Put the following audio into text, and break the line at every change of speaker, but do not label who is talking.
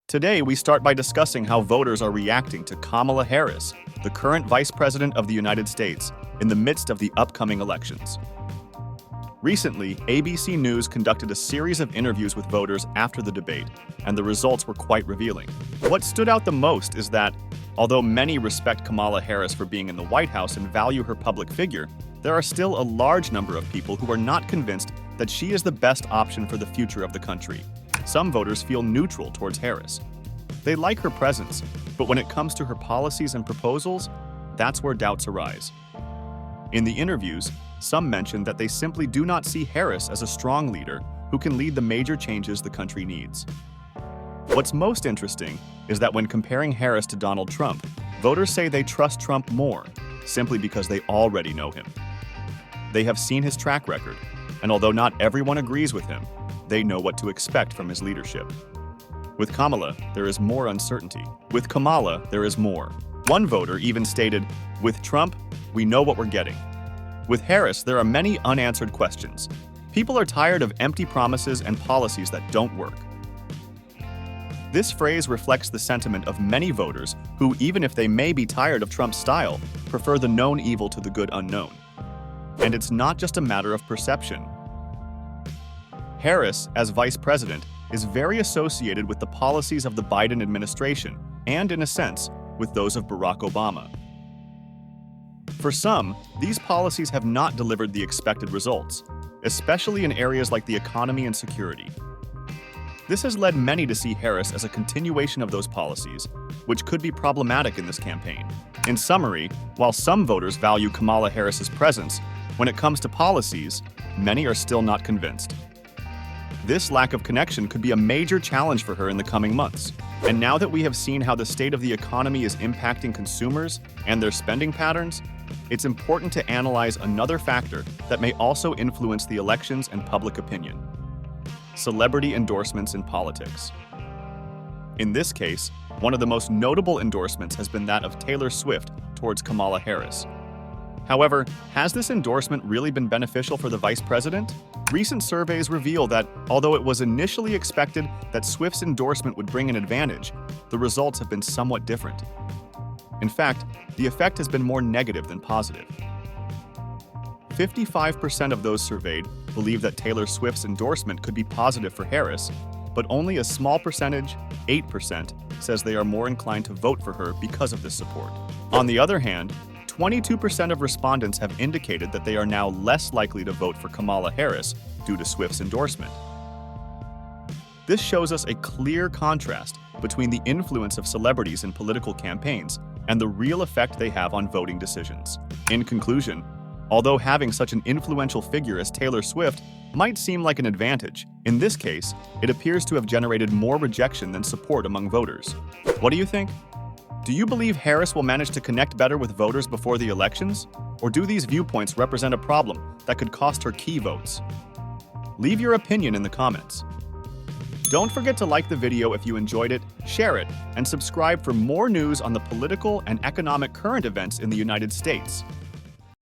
Today, we start by discussing how voters are reacting to Kamala Harris, the current Vice President of the United States, in the midst of the upcoming elections. Recently, ABC News conducted a series of interviews with voters after the debate, and the results were quite revealing. What stood out the most is that, although many respect Kamala Harris for being in the White House and value her public figure, there are still a large number of people who are not convinced that she is the best option for the future of the country. Some voters feel neutral towards Harris. They like her presence, but when it comes to her policies and proposals, that's where doubts arise. In the interviews, some mentioned that they simply do not see Harris as a strong leader who can lead the major changes the country needs. What's most interesting is that when comparing Harris to Donald Trump, voters say they trust Trump more, simply because they already know him. They have seen his track record, and although not everyone agrees with him, they know what to expect from his leadership. With Kamala, there is more uncertainty. With Kamala, there is more. One voter even stated, "With Trump, we know what we're getting." With Harris, there are many unanswered questions. People are tired of empty promises and policies that don't work. This phrase reflects the sentiment of many voters who, even if they may be tired of Trump's style, prefer the known evil to the good unknown. And it's not just a matter of perception. Harris, as vice president, is very associated with the policies of the Biden administration and, in a sense, with those of Barack Obama. For some, these policies have not delivered the expected results, especially in areas like the economy and security. This has led many to see Harris as a continuation of those policies, which could be problematic in this campaign. In summary, while some voters value Kamala Harris's presence, when it comes to policies, many are still not convinced. This lack of connection could be a major challenge for her in the coming months. And now that we have seen how the state of the economy is impacting consumers and their spending patterns, it's important to analyze another factor that may also influence the elections and public opinion: celebrity endorsements in politics. In this case, one of the most notable endorsements has been that of Taylor Swift towards Kamala Harris. However, has this endorsement really been beneficial for the vice president? Recent surveys reveal that, although it was initially expected that Swift's endorsement would bring an advantage, the results have been somewhat different. In fact, the effect has been more negative than positive. 55% of those surveyed believe that Taylor Swift's endorsement could be positive for Harris, but only a small percentage, 8%, says they are more inclined to vote for her because of this support. On the other hand, 22% of respondents have indicated that they are now less likely to vote for Kamala Harris due to Swift's endorsement. This shows us a clear contrast between the influence of celebrities in political campaigns and the real effect they have on voting decisions. In conclusion, although having such an influential figure as Taylor Swift might seem like an advantage, in this case, it appears to have generated more rejection than support among voters. What do you think? Do you believe Harris will manage to connect better with voters before the elections? Or do these viewpoints represent a problem that could cost her key votes? Leave your opinion in the comments. Don't forget to like the video if you enjoyed it, share it, and subscribe for more news on the political and economic current events in the United States.